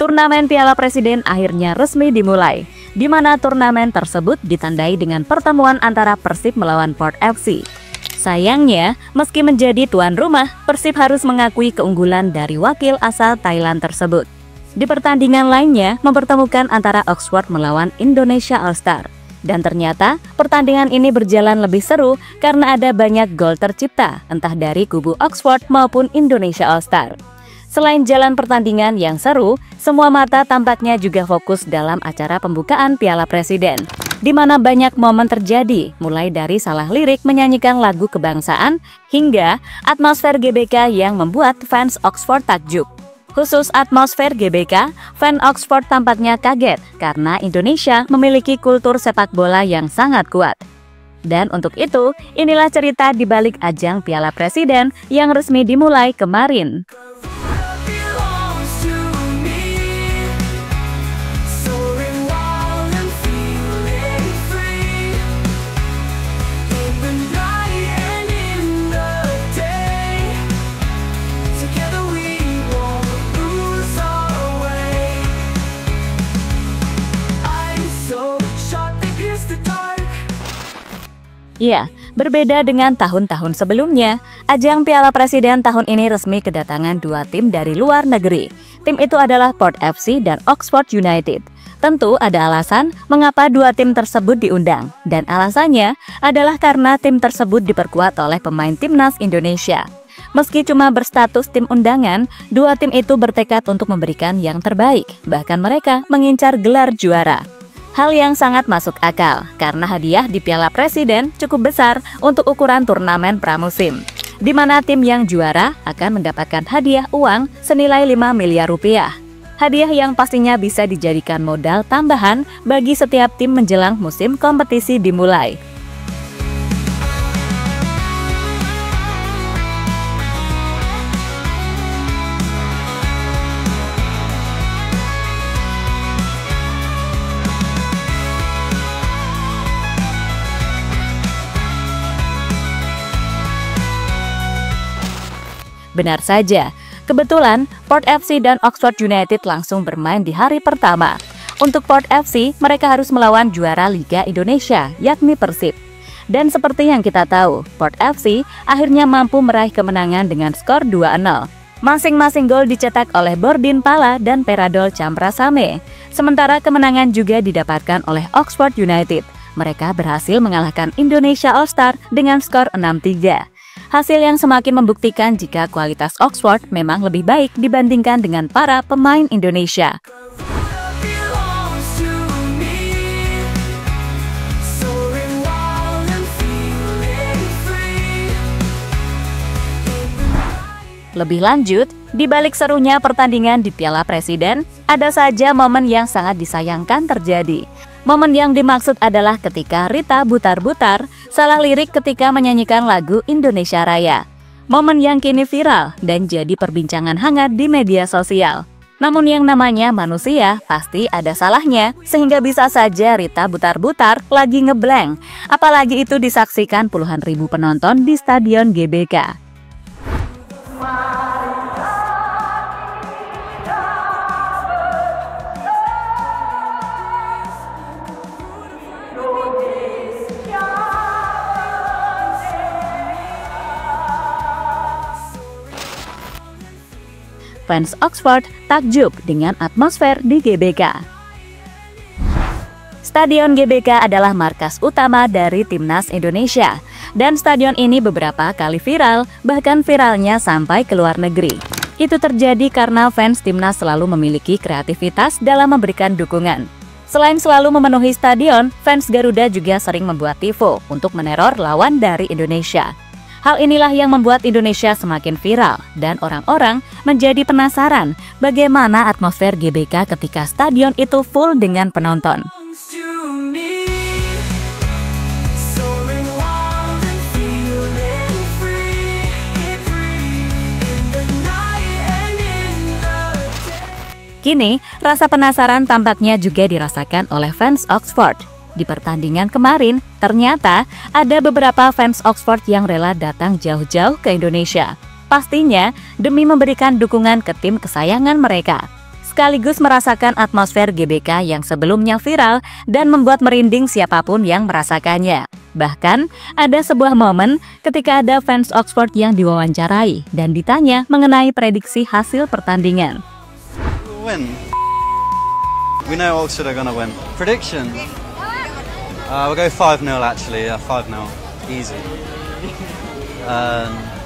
Turnamen Piala Presiden akhirnya resmi dimulai, di mana turnamen tersebut ditandai dengan pertemuan antara Persib melawan Port FC. Sayangnya, meski menjadi tuan rumah, Persib harus mengakui keunggulan dari wakil asal Thailand tersebut. Di pertandingan lainnya, mempertemukan antara Oxford melawan Indonesia All Star. Dan ternyata, pertandingan ini berjalan lebih seru karena ada banyak gol tercipta, entah dari kubu Oxford maupun Indonesia All Star. Selain jalan pertandingan yang seru, semua mata tampaknya juga fokus dalam acara pembukaan Piala Presiden, di mana banyak momen terjadi, mulai dari salah lirik menyanyikan lagu kebangsaan, hingga atmosfer GBK yang membuat fans Oxford takjub. Khusus atmosfer GBK, fan Oxford tampaknya kaget karena Indonesia memiliki kultur sepak bola yang sangat kuat. Dan untuk itu, inilah cerita di balik ajang Piala Presiden yang resmi dimulai kemarin. Ya, berbeda dengan tahun-tahun sebelumnya, ajang Piala Presiden tahun ini resmi kedatangan dua tim dari luar negeri. Tim itu adalah Port FC dan Oxford United. Tentu ada alasan mengapa dua tim tersebut diundang, dan alasannya adalah karena tim tersebut diperkuat oleh pemain timnas Indonesia. Meski cuma berstatus tim undangan, dua tim itu bertekad untuk memberikan yang terbaik, bahkan mereka mengincar gelar juara. Hal yang sangat masuk akal, karena hadiah di Piala Presiden cukup besar untuk ukuran turnamen pramusim, di mana tim yang juara akan mendapatkan hadiah uang senilai 5 miliar rupiah. Hadiah yang pastinya bisa dijadikan modal tambahan bagi setiap tim menjelang musim kompetisi dimulai. Benar saja, kebetulan Port FC dan Oxford United langsung bermain di hari pertama. Untuk Port FC, mereka harus melawan juara Liga Indonesia, yakni Persib. Dan seperti yang kita tahu, Port FC akhirnya mampu meraih kemenangan dengan skor 2-0. Masing-masing gol dicetak oleh Bordin Pala dan Peradol Camprasame. Sementara kemenangan juga didapatkan oleh Oxford United. Mereka berhasil mengalahkan Indonesia All Star dengan skor 6-3. Hasil yang semakin membuktikan jika kualitas Oxford memang lebih baik dibandingkan dengan para pemain Indonesia. Lebih lanjut, di balik serunya pertandingan di Piala Presiden, ada saja momen yang sangat disayangkan terjadi. Momen yang dimaksud adalah ketika Rita Butar-Butar salah lirik ketika menyanyikan lagu Indonesia Raya. Momen yang kini viral dan jadi perbincangan hangat di media sosial. Namun yang namanya manusia pasti ada salahnya, sehingga bisa saja Rita Butar-Butar lagi ngeblank. Apalagi itu disaksikan puluhan ribu penonton di Stadion GBK. Fans Oxford takjub dengan atmosfer di GBK. Stadion GBK adalah markas utama dari Timnas Indonesia, dan stadion ini beberapa kali viral, bahkan viralnya sampai ke luar negeri. Itu terjadi karena fans Timnas selalu memiliki kreativitas dalam memberikan dukungan. Selain selalu memenuhi stadion, fans Garuda juga sering membuat tifo untuk meneror lawan dari Indonesia. Hal inilah yang membuat Indonesia semakin viral dan orang-orang menjadi penasaran bagaimana atmosfer GBK ketika stadion itu full dengan penonton. Kini, rasa penasaran tampaknya juga dirasakan oleh fans Oxford. Di pertandingan kemarin, ternyata ada beberapa fans Oxford yang rela datang jauh-jauh ke Indonesia. Pastinya demi memberikan dukungan ke tim kesayangan mereka. sekaligus merasakan atmosfer GBK yang sebelumnya viral dan membuat merinding siapapun yang merasakannya. Bahkan, ada sebuah momen ketika ada fans Oxford yang diwawancarai dan ditanya mengenai prediksi hasil pertandingan. Win. We know Oxford are gonna win. Prediction? We'll go 5-0 actually, 5-0. Easy.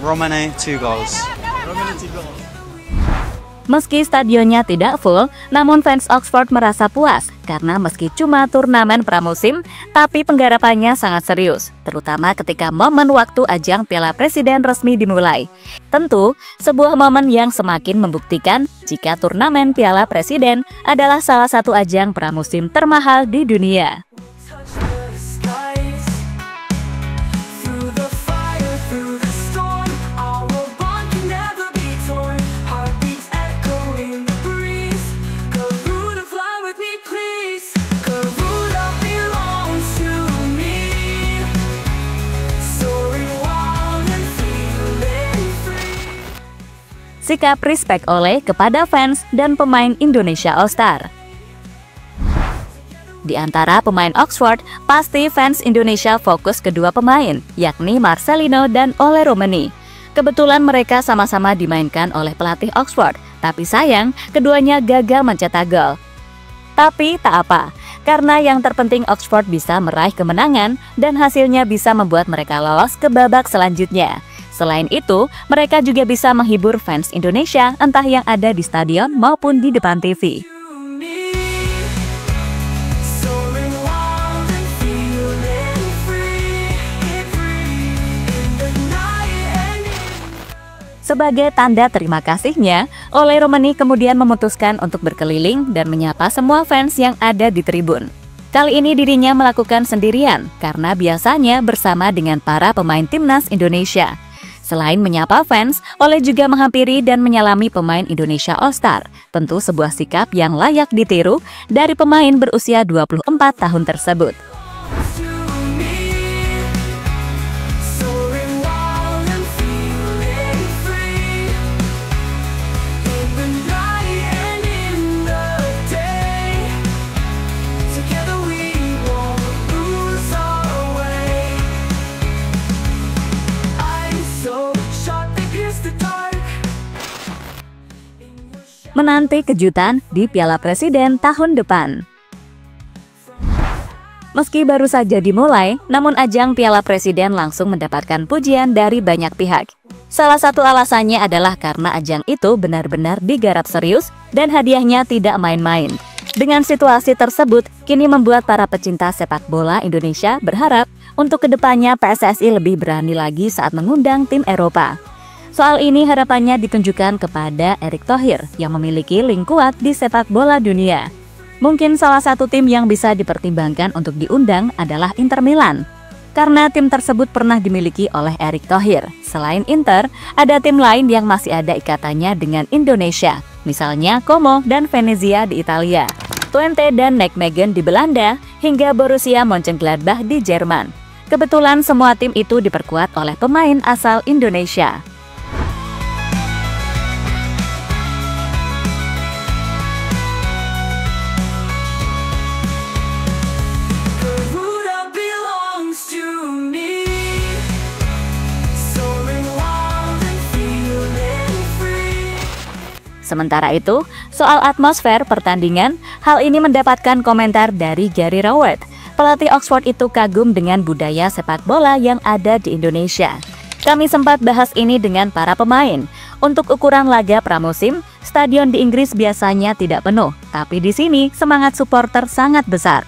Romane 2 goals. Meski stadionnya tidak full, namun fans Oxford merasa puas karena meski cuma turnamen pramusim, tapi penggarapannya sangat serius, terutama ketika momen waktu ajang Piala Presiden resmi dimulai. Tentu, sebuah momen yang semakin membuktikan jika turnamen Piala Presiden adalah salah satu ajang pramusim termahal di dunia. Sikap respect Ole kepada fans dan pemain Indonesia All-Star. Di antara pemain Oxford, pasti fans Indonesia fokus kedua pemain, yakni Marcelino dan Ole Romani. Kebetulan mereka sama-sama dimainkan oleh pelatih Oxford, tapi sayang keduanya gagal mencetak gol. Tapi tak apa, karena yang terpenting Oxford bisa meraih kemenangan dan hasilnya bisa membuat mereka lolos ke babak selanjutnya. Selain itu, mereka juga bisa menghibur fans Indonesia entah yang ada di stadion maupun di depan TV. Sebagai tanda terima kasihnya, Ole Romani kemudian memutuskan untuk berkeliling dan menyapa semua fans yang ada di tribun. Kali ini dirinya melakukan sendirian karena biasanya bersama dengan para pemain timnas Indonesia. Selain menyapa fans, Ole juga menghampiri dan menyalami pemain Indonesia All-Star. Tentu sebuah sikap yang layak ditiru dari pemain berusia 24 tahun tersebut. Menanti kejutan di Piala Presiden tahun depan. Meski baru saja dimulai, namun ajang Piala Presiden langsung mendapatkan pujian dari banyak pihak. Salah satu alasannya adalah karena ajang itu benar-benar digarap serius dan hadiahnya tidak main-main. Dengan situasi tersebut, kini membuat para pecinta sepak bola Indonesia berharap untuk kedepannya PSSI lebih berani lagi saat mengundang tim Eropa. Soal ini harapannya ditunjukkan kepada Erick Thohir yang memiliki link kuat di sepak bola dunia. Mungkin salah satu tim yang bisa dipertimbangkan untuk diundang adalah Inter Milan. Karena tim tersebut pernah dimiliki oleh Erick Thohir. Selain Inter, ada tim lain yang masih ada ikatannya dengan Indonesia. Misalnya Como dan Venezia di Italia, Twente dan Nijmegen di Belanda, hingga Borussia Mönchengladbach di Jerman. Kebetulan semua tim itu diperkuat oleh pemain asal Indonesia. Sementara itu, soal atmosfer pertandingan, hal ini mendapatkan komentar dari Gary Rowett. Pelatih Oxford itu kagum dengan budaya sepak bola yang ada di Indonesia. Kami sempat bahas ini dengan para pemain. Untuk ukuran laga pramusim, stadion di Inggris biasanya tidak penuh, tapi di sini semangat supporter sangat besar.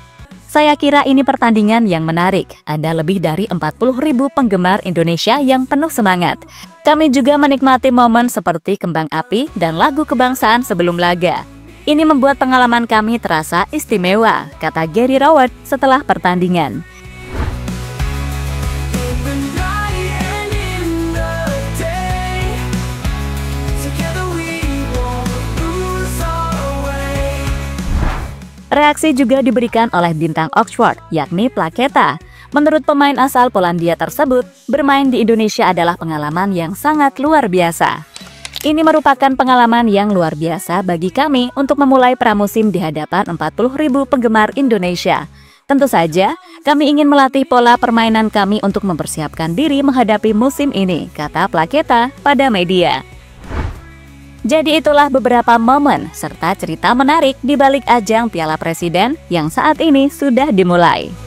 Saya kira ini pertandingan yang menarik. Ada lebih dari 40.000 penggemar Indonesia yang penuh semangat. Kami juga menikmati momen seperti kembang api dan lagu kebangsaan sebelum laga. Ini membuat pengalaman kami terasa istimewa, kata Gary Rowett setelah pertandingan. Reaksi juga diberikan oleh bintang Oxford, yakni Plaketa. Menurut pemain asal Polandia tersebut, bermain di Indonesia adalah pengalaman yang sangat luar biasa. Ini merupakan pengalaman yang luar biasa bagi kami untuk memulai pramusim di hadapan 40.000 penggemar Indonesia. Tentu saja, kami ingin melatih pola permainan kami untuk mempersiapkan diri menghadapi musim ini, kata Plaketa pada media. Jadi itulah beberapa momen serta cerita menarik di balik ajang Piala Presiden yang saat ini sudah dimulai.